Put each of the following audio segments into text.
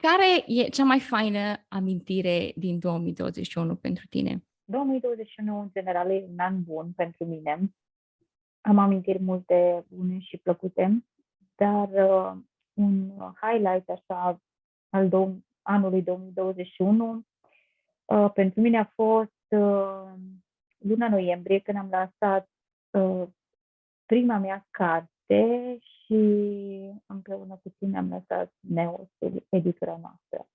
Care e cea mai faină amintire din 2021 pentru tine? 2021, în general, e un an bun pentru mine. Am amintiri multe bune și plăcute, dar un highlight așa anului 2021 pentru mine a fost luna noiembrie, când am lansat prima mea carte și împreună cu tine am lansat Neos, editura noastră.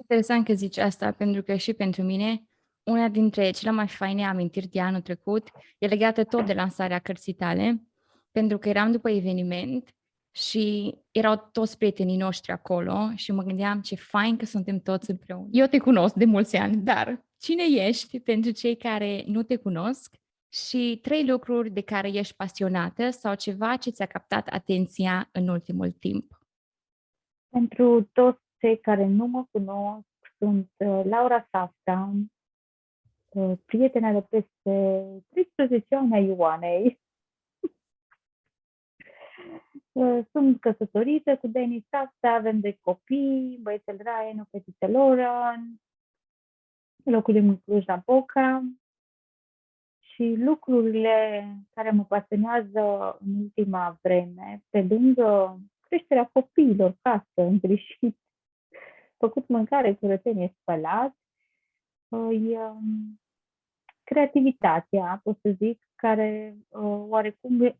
Interesant că zici asta, pentru că și pentru mine una dintre cele mai faine amintiri de anul trecut e legată tot de lansarea cărții tale, pentru că eram după eveniment și erau toți prietenii noștri acolo și mă gândeam ce fain că suntem toți împreună. Eu te cunosc de mulți ani, dar cine ești pentru cei care nu te cunosc și 3 lucruri de care ești pasionată sau ceva ce ți-a captat atenția în ultimul timp? Pentru toți cei care nu mă cunosc, sunt Laura Safta, prietena de peste 13 ani a Ioanei. Sunt căsătorită cu Denis Safta, avem 2 copii, băiețel Ryan, o fetiță Lauren, locuim în Cluj-Napoca și lucrurile care mă pasionează în ultima vreme, pe lângă creșterea copiilor, casă, îngrijit, făcut mâncare, curățenie, spălat, e creativitatea, pot să zic, care oarecum e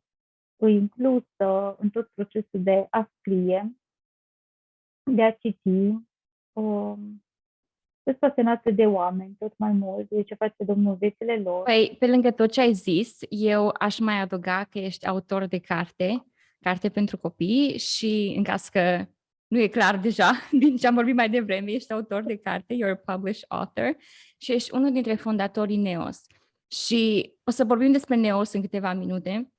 inclusă în tot procesul de a scrie, de a citi. Sunt pasionată de oameni tot mai mult, de ce face Domnul viețile lor. Păi, pe lângă tot ce ai zis, eu aș mai adăuga că ești autor de carte pentru copii și în caz că nu e clar deja din ce am vorbit mai devreme, ești autor de carte, you're a published author și ești unul dintre fondatorii NEOS. Și o să vorbim despre NEOS în câteva minute,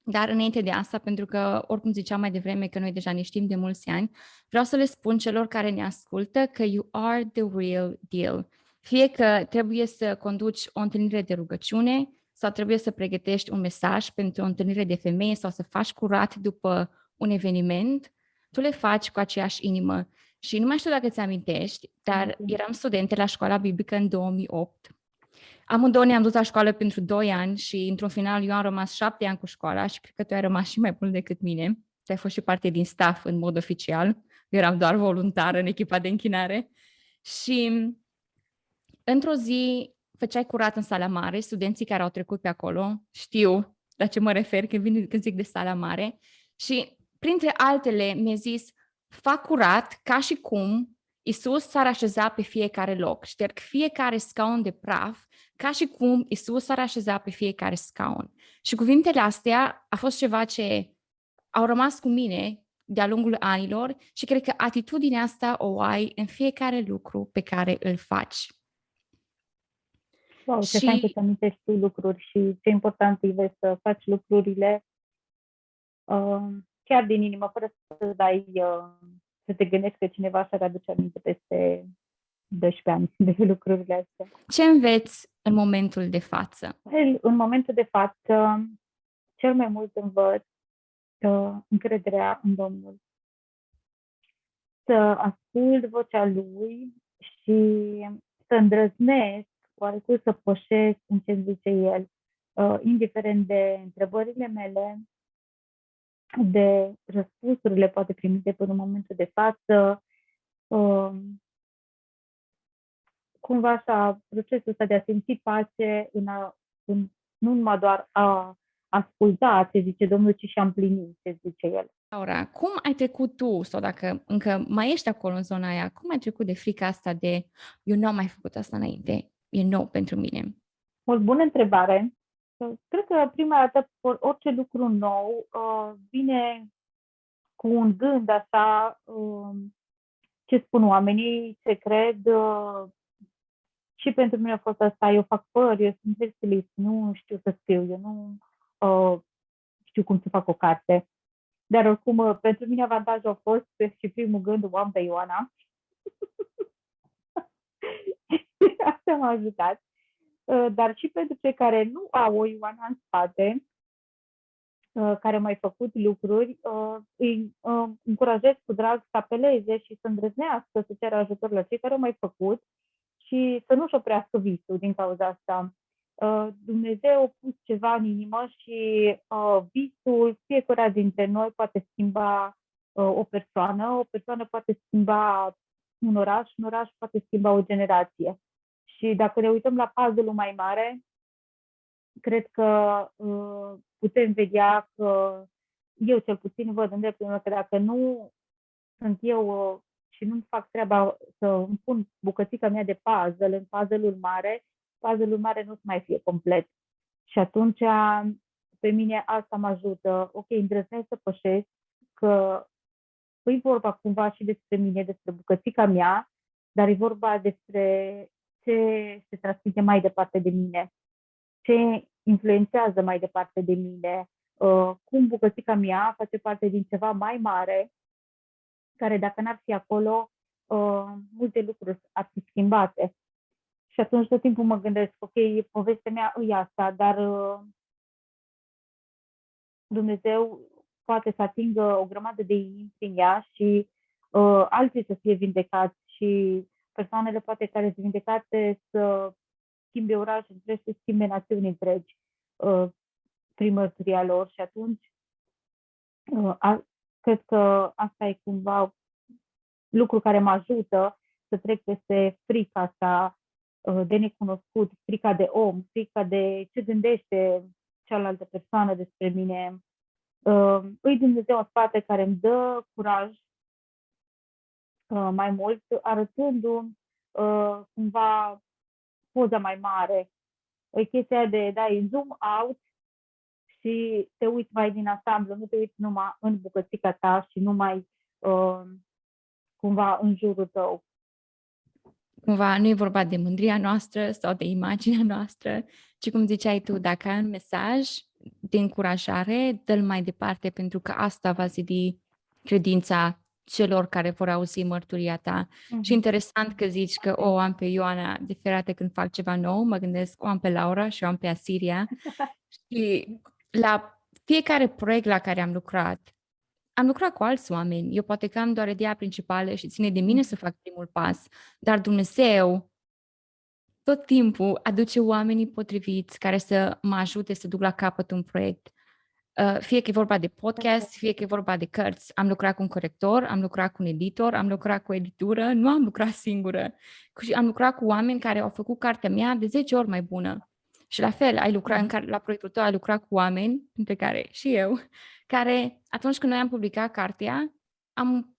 dar înainte de asta, pentru că oricum ziceam mai devreme că noi deja ne știm de mulți ani, vreau să le spun celor care ne ascultă că you are the real deal. Fie că trebuie să conduci o întâlnire de rugăciune sau trebuie să pregătești un mesaj pentru o întâlnire de femeie sau să faci curat după un eveniment, tu le faci cu aceeași inimă. Și nu mai știu dacă ți amintești, dar eram studente la școala biblică în 2008. Amândouă ne-am dus la școală pentru 2 ani și, într-un final, eu am rămas 7 ani cu școala și cred că tu ai rămas și mai mult decât mine. Tu ai fost și parte din staff în mod oficial. Eu eram doar voluntară în echipa de închinare. Și într-o zi făceai curat în sala mare, studenții care au trecut pe acolo știu la ce mă refer când zic de sala mare. Și, printre altele, mi-a zis, fac curat ca și cum Isus s-ar așeza pe fiecare loc, șterg fiecare scaun de praf, ca și cum Isus s-ar așeza pe fiecare scaun. Și cuvintele astea a fost ceva ce au rămas cu mine de-a lungul anilor și cred că atitudinea asta o ai în fiecare lucru pe care îl faci. Wow, ce fain că îți amintești tu lucruri și ce important e să faci lucrurile chiar din inimă, fără să dai, să te gândești că cineva și-ar aduce aminte peste 12 ani de lucrurile astea. Ce înveți în momentul de față? În momentul de față, cel mai mult învăț încrederea în Domnul. Să ascult vocea Lui și să îndrăznesc oarecum să pășesc în ce zice El, indiferent de întrebările mele, de răspunsurile poate primite până în momentul de față, cumva așa, procesul ăsta de a simți pace nu numai doar a asculta ce zice Domnul, ci și a împlini ce zice El. Laura, cum ai trecut tu, sau dacă încă mai ești acolo în zona aia, cum ai trecut de frica asta de eu nu am mai făcut asta înainte, e nou pentru mine? O bună întrebare. Cred că prima dată orice lucru nou vine cu un gând așa, ce spun oamenii, ce cred. Și pentru mine a fost asta, eu fac păr, eu sunt hairstylist, nu știu să scriu, eu nu știu cum să fac o carte. Dar oricum, pentru mine avantajul a fost și primul gând, o am pe Ioana. Asta m-a ajutat. Dar și pentru cei care nu au o Ioana în spate, care au mai făcut lucruri, îi încurajez cu drag să apeleze și să îndrăznească să ceară ajutor la cei care au mai făcut și să nu-și oprească visul din cauza asta. Dumnezeu a pus ceva în inimă și visul fiecare dintre noi poate schimba o persoană poate schimba un oraș poate schimba o generație. Și dacă ne uităm la puzzle-ul mai mare, cred că putem vedea că eu cel puțin văd în dreptul meu că dacă nu sunt eu și nu fac treaba să îmi pun bucățica mea de puzzle în puzzle-ul mare nu mai fie complet. Și atunci pe mine asta mă ajută. Ok, îndrăznesc să pășesc, că e vorba cumva și despre mine, despre bucățica mea, dar e vorba despre ce se transmite mai departe de mine, ce influențează mai departe de mine, cum bucățica mea face parte din ceva mai mare, care dacă n-ar fi acolo, multe lucruri ar fi schimbate. Și atunci tot timpul mă gândesc, ok, povestea mea e asta, dar Dumnezeu poate să atingă o grămadă de inimi prin ea și alții să fie vindecați și persoanele poate care sunt vindecate să schimbe orașe întregi, să schimbe națiuni întregi prin mărturia lor și atunci cred că asta e cumva lucru care mă ajută să trec peste frica asta de necunoscut, frica de om, frica de ce gândește cealaltă persoană despre mine. Îi Dumnezeu în spate care îmi dă curaj mai mult, arătându-mi cumva poza mai mare. E chestia de dai zoom out și te uiți mai din ansamblu, nu te uiți numai în bucățica ta și numai cumva în jurul tău. Cumva nu e vorba de mândria noastră sau de imaginea noastră, ci cum ziceai tu, dacă ai un mesaj de încurajare, dă-l mai departe, pentru că asta va zidi credința celor care vor auzi mărturia ta. Și interesant că zici că o am pe Ioana de ferate când fac ceva nou, mă gândesc, o am pe Laura și o am pe Asiria. Și la fiecare proiect la care am lucrat cu alți oameni. Eu poate că am doar ideea principală și ține de mine să fac primul pas, dar Dumnezeu tot timpul aduce oamenii potriviți care să mă ajute să duc la capăt un proiect. Fie că e vorba de podcast, fie că e vorba de cărți. Am lucrat cu un corector, am lucrat cu un editor, am lucrat cu o editură, nu am lucrat singură. Am lucrat cu oameni care au făcut cartea mea de 10 ori mai bună. Și la fel, la proiectul tău ai lucrat cu oameni, între care și eu, care atunci când noi am publicat cartea, am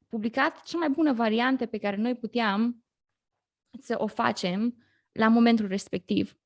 publicat cea mai bună variantă pe care noi puteam să o facem la momentul respectiv.